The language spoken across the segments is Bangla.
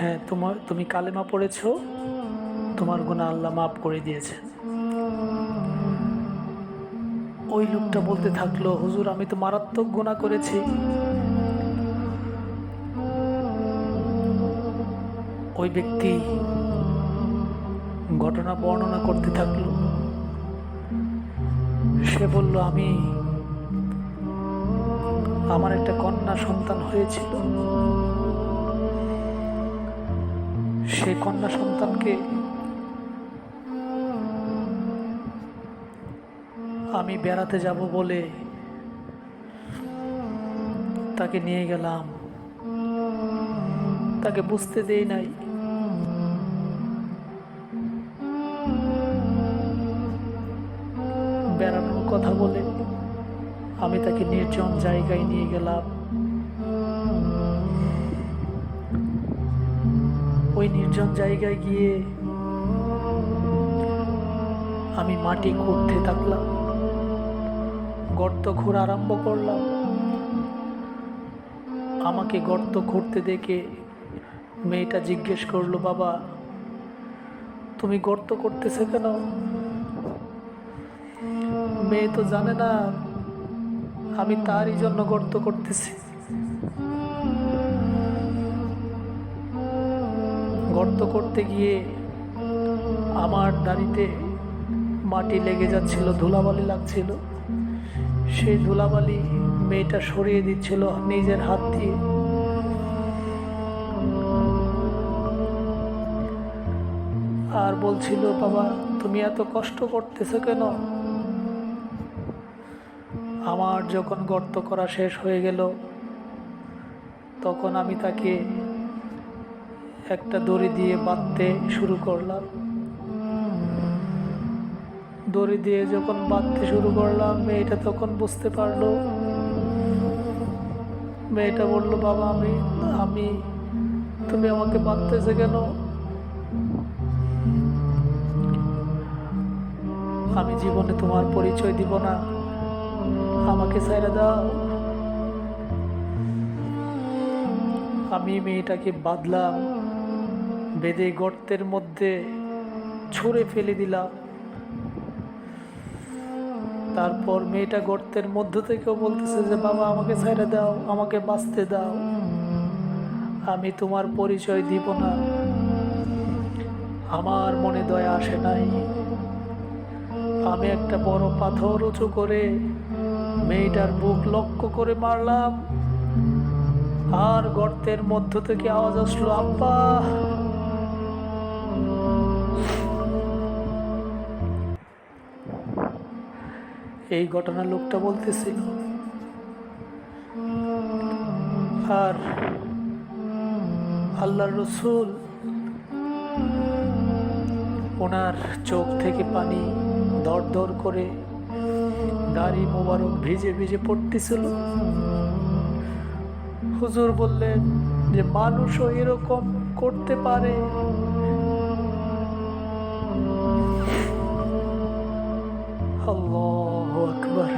হ্যাঁ, তুমি কালেমা পড়েছো, তোমার গুনাহ আল্লাহ মাফ করে দিয়েছেন। ওই লোকটা বলতে থাকলো, হুজুর আমি তো মারাত্মক গুনাহ করেছি। ওই ব্যক্তি ঘটনা বর্ণনা করতে থাকলো। সে বলল, আমার একটা কন্যা সন্তান হয়েছিল। সেই কন্যা সন্তানকে আমি বেড়াতে যাব বলে তাকে নিয়ে গেলাম, তাকে বুঝতে দেই নাই। বেড়ানোর কথা বলে আমি তাকে নির্জন জায়গায় নিয়ে গেলাম। ওই নির্জন জায়গায় গিয়ে আমি মাটি খুঁড়তে থাকলাম, গর্ত খোঁড়া আরম্ভ করলাম। আমাকে গর্ত খুঁড়তে দেখে মেয়েটা জিজ্ঞেস করলো, বাবা তুমি গর্ত করতেছো কেন? মেয়ে তো জানে না আমি তারই জন্য গর্ত করতেছি। গর্ত করতে গিয়ে আমার দাড়িতে মাটি লেগে যাচ্ছিল, ধুলাবালি লাগছিল। সেই ধুলাবালি মেয়েটা সরিয়ে দিচ্ছিল নিজের হাত দিয়ে। আর বলছিল, বাবা তুমি এত কষ্ট করতেছো কেন? আমার যখন গর্ত করা শেষ হয়ে গেল, তখন আমি তাকে একটা দড়ি দিয়ে বাঁধতে শুরু করলাম। দড়ি দিয়ে যখন বাঁধতে শুরু করলাম, মেয়েটা তখন বুঝতে পারলো। মেয়েটা বলল, বাবা আমি তুমি আমাকে বাঁধতেছে কেন? আমি জীবনে তোমার পরিচয় দিব না, আমাকে ছেড়ে দাও। আমি মেয়েটাকে বাঁধলাম, বেঁধে গর্তের মধ্যে ছুঁড়ে ফেলে দিলাম। তারপর মেয়েটা গর্তের মধ্য থেকেও বলতেছে যে, বাবা আমাকে ছেড়ে দাও, আমাকে বাঁচতে দাও, আমি তোমার পরিচয় দিব না। আমার মনে দয়া আসে নাই। আমি একটা বড় পাথর উঁচু করে মেয়েটার বুক লক্ষ্য করে মারলাম। আর গর্তের মধ্য থেকে আওয়াজ আসলো, আব্বা। এই ঘটনা লোকটা বলতেছিল। আর আল্লাহর রাসূল, ওনার চোখ থেকে পানি দর দর করে দাড়ি মোবারক ভিজে ভিজে পড়তেছিল। হুজুর বললেন যে মানুষও এরকম করতে পারে। আল্লাহু আকবার।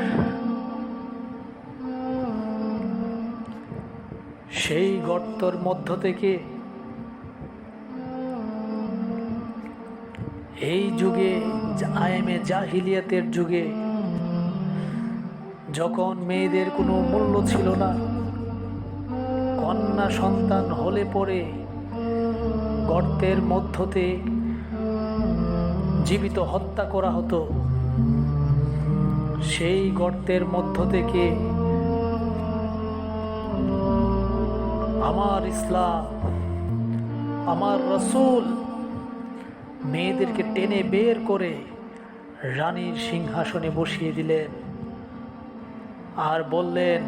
সেই গর্তর মধ্য থেকে এই যুগে, আয়েমে জাহিলিয়াতের যুগে, যখন মেয়েদের কোনো মূল্য ছিল না, কন্যা সন্তান হলে পরে গর্তের মধ্যতে জীবিত হত্যা করা হতো। সেই গর্তের মধ্য থেকে আমার ইসলাম, আমার রাসূল মেয়েদেরকে টেনে বের করে রানীর সিংহাসনে বসিয়ে দিলেন। আর বললেন,